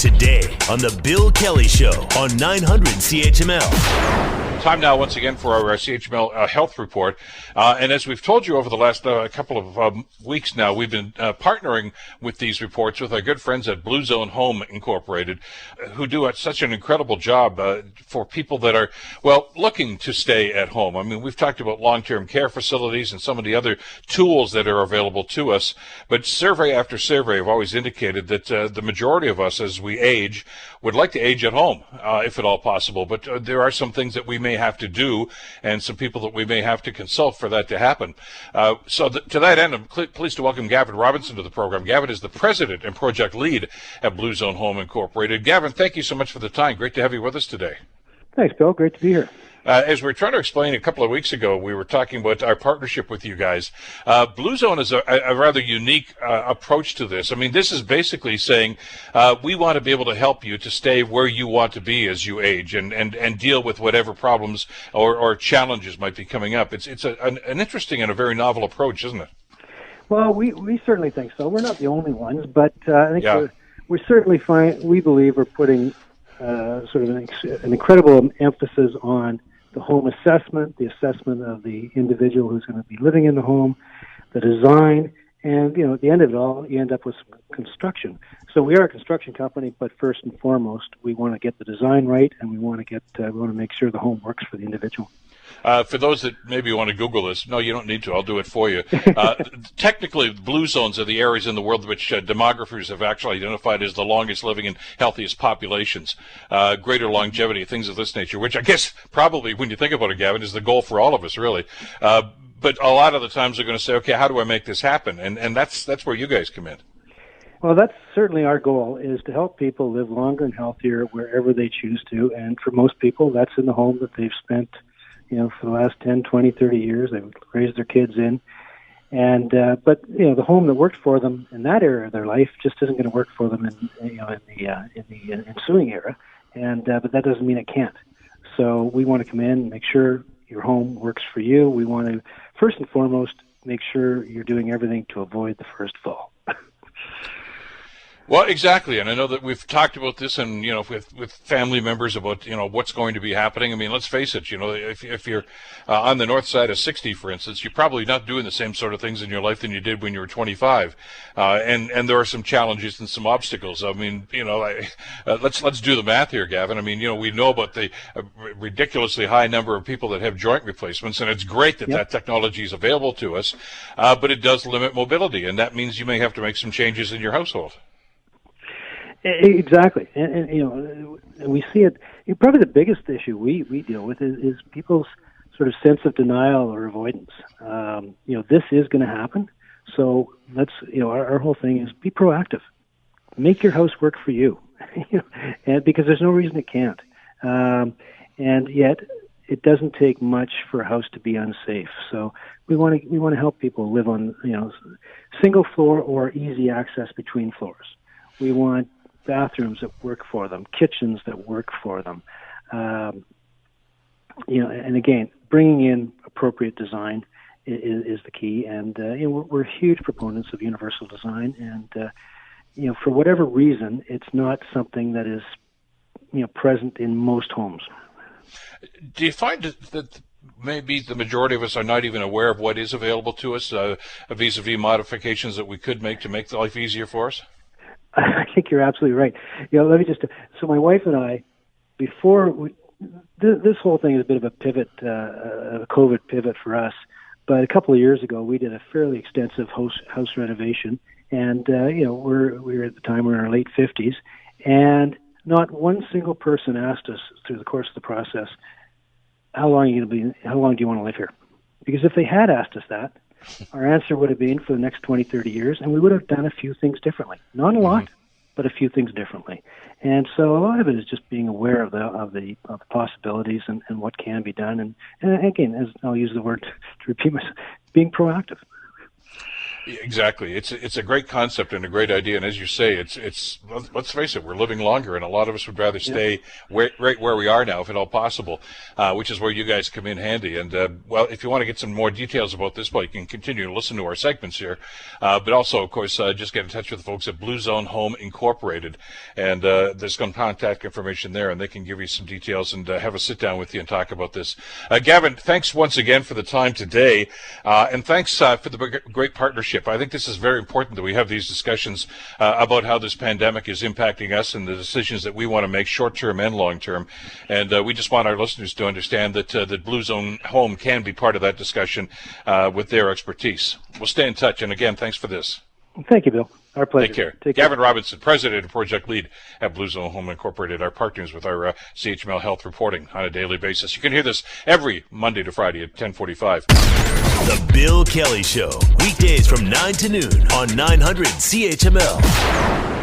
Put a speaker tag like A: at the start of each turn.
A: Today on The Bill Kelly Show on 900 CHML.
B: Time now once again for our CHML health report. And as we've told you over the last couple of weeks now, we've been partnering with these reports with our good friends at BlueZoneHome Incorporated, who do such an incredible job for people that are, well, looking to stay at home. I mean, we've talked about long-term care facilities and some of the other tools that are available to us, but survey after survey have always indicated that the majority of us, as we age, would like to age at home, if at all possible. But there are some things that we may have to do and some people that we may have to consult for that to happen. To that end, I'm pleased to welcome Gavin Robinson to the program. Gavin is the president and project lead at BlueZoneHome Incorporated. Gavin, thank you so much for the time. Great to have you with us today.
C: Thanks, Bill. Great to be here.
B: As we were trying to explain a couple of weeks ago, we were talking about our partnership with you guys. BlueZone is a rather unique approach to this. I mean, this is basically saying we want to be able to help you to stay where you want to be as you age and deal with whatever problems or challenges might be coming up. It's an interesting and a very novel approach, isn't it?
C: Well, we certainly think so. We're not the only ones, but I think we certainly we believe we're putting sort of an incredible emphasis on the home assessment, the assessment of the individual who's going to be living in the home, the design, and, at the end of it all, you end up with some construction. So we are a construction company, but first and foremost, we want to get the design right, and we want to make sure the home works for the individual.
B: For those that maybe want to Google this, no, you don't need to. I'll do it for you. Technically, blue zones are the areas in the world which demographers have actually identified as the longest living and healthiest populations, greater longevity, things of this nature, which I guess probably, when you think about it, Gavin, is the goal for all of us, really. But a lot of the times they're going to say, okay, how do I make this happen? And that's where you guys come in.
C: Well, that's certainly our goal, is to help people live longer and healthier wherever they choose to. And for most people, that's in the home that they've spent for the last 10, 20, 30 years. They've raised their kids in. And but the home that worked for them in that era of their life just isn't going to work for them in the ensuing era. And but that doesn't mean it can't. So we want to come in and make sure your home works for you. We want to, first and foremost, make sure you're doing everything to avoid the first fall.
B: Well, exactly, and I know that we've talked about this, and with family members about what's going to be happening. I mean, let's face it. If you're on the north side of 60, for instance, you're probably not doing the same sort of things in your life than you did when you were 25, and there are some challenges and some obstacles. I mean, let's do the math here, Gavin. I mean, we know about the ridiculously high number of people that have joint replacements, and it's great that that technology is available to us, but it does limit mobility, and that means you may have to make some changes in your household.
C: Exactly, and we see it. Probably the biggest issue we deal with is people's sort of sense of denial or avoidance. This is going to happen, so let's. Our whole thing is be proactive. Make your house work for you, and because there's no reason it can't. And yet, it doesn't take much for a house to be unsafe. So we want to help people live on single floor or easy access between floors. We want bathrooms that work for them, kitchens that work for them. And again, bringing in appropriate design is the key. And we're huge proponents of universal design. And for whatever reason, it's not something that is present in most homes.
B: Do you find that maybe the majority of us are not even aware of what is available to us vis-a-vis modifications that we could make to make life easier for us?
C: I think you're absolutely right. Let me so my wife and I, before this whole thing is a bit of a pivot, a COVID pivot for us. But a couple of years ago, we did a fairly extensive house renovation, and we were at the time we were in our late 50s, and not one single person asked us through the course of the process, how long do you want to live here? Because if they had asked us that, our answer would have been for the next 20, 30 years, and we would have done a few things differently. Not a lot, but a few things differently. And so a lot of it is just being aware of the possibilities and what can be done. And again, as I'll use the word to repeat myself, being proactive.
B: Exactly. It's a great concept and a great idea. And as you say, let's face it, we're living longer, and a lot of us would rather stay right where we are now, if at all possible, which is where you guys come in handy. And well, if you want to get some more details about this, well, you can continue to listen to our segments here, but also, of course, just get in touch with the folks at BlueZoneHome Incorporated, and there's some contact information there, and they can give you some details and have a sit down with you and talk about this. Gavin, thanks once again for the time today, and thanks for the great partnership. I think this is very important that we have these discussions about how this pandemic is impacting us and the decisions that we want to make short-term and long-term. And we just want our listeners to understand that Blue Zone Home can be part of that discussion with their expertise. We'll stay in touch. And again, thanks for this.
C: Thank you, Bill. Our pleasure.
B: Take care.
C: Take care.
B: Gavin Robinson, President and Project Lead at BlueZoneHome Incorporated, our partners with our CHML health reporting on a daily basis. You can hear this every Monday to Friday at 10:45.
A: The Bill Kelly Show, weekdays from 9 to noon on 900 CHML.